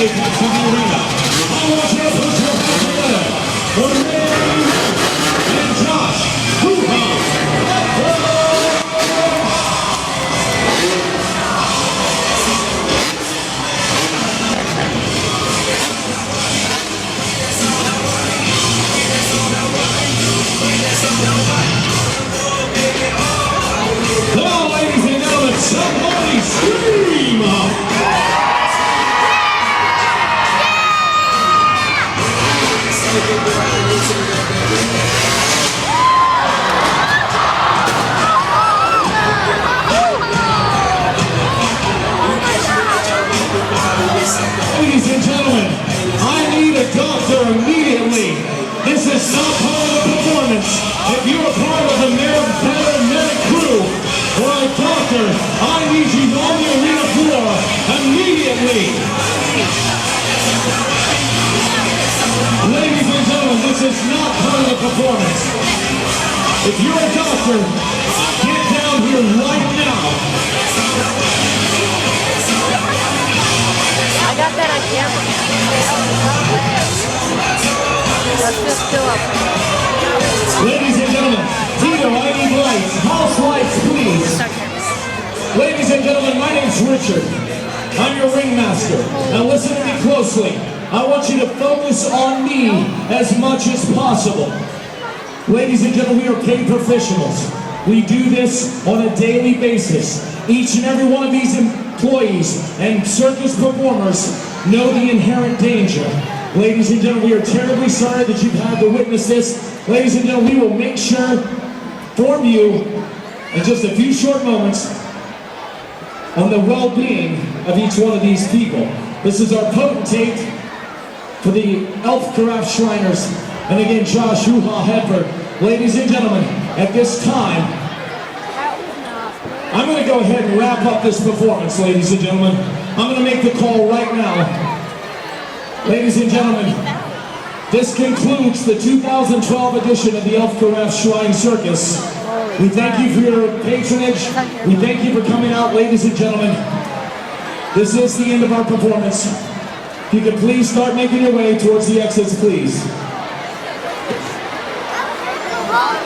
way back to the arena. I want you to put your hands together for Ray and Josh. Now, ladies and gentlemen, somebody scream! Ladies and gentlemen, I need a doctor immediately. This is not part of the performance. If you're a part of the paramedic crew or a doctor, I need you on the arena floor immediately. Ladies and gentlemen, this is not part of the performance. If you're a doctor, get down here right now. I got that on camera. Let's just fill up. Ladies and gentlemen, Tito, I need lights. House lights, please. Ladies and gentlemen, my name's Richard. I'm your ringmaster. Now listen to me closely. I want you to focus on me as much as possible. Ladies and gentlemen, we are paid professionals. We do this on a daily basis. Each and every one of these employees and circus performers know the inherent danger. Ladies and gentlemen, we are terribly sorry that you've had to witness this. Ladies and gentlemen, we will make sure for you in just a few short moments on the well-being of each one of these people. This is our potentate for the Elf Carafe Shriners, and again, Josh Hoo-Ha Hedford. Ladies and gentlemen, at this time, I'm going to go ahead and wrap up this performance, ladies and gentlemen. I'm going to make the call right now. Ladies and gentlemen, this concludes the 2012 edition of the Elf Carafe Shrine Circus. We thank you for your patronage. We thank you for coming out, ladies and gentlemen. This is the end of our performance. If you could please start making your way towards the exits, please.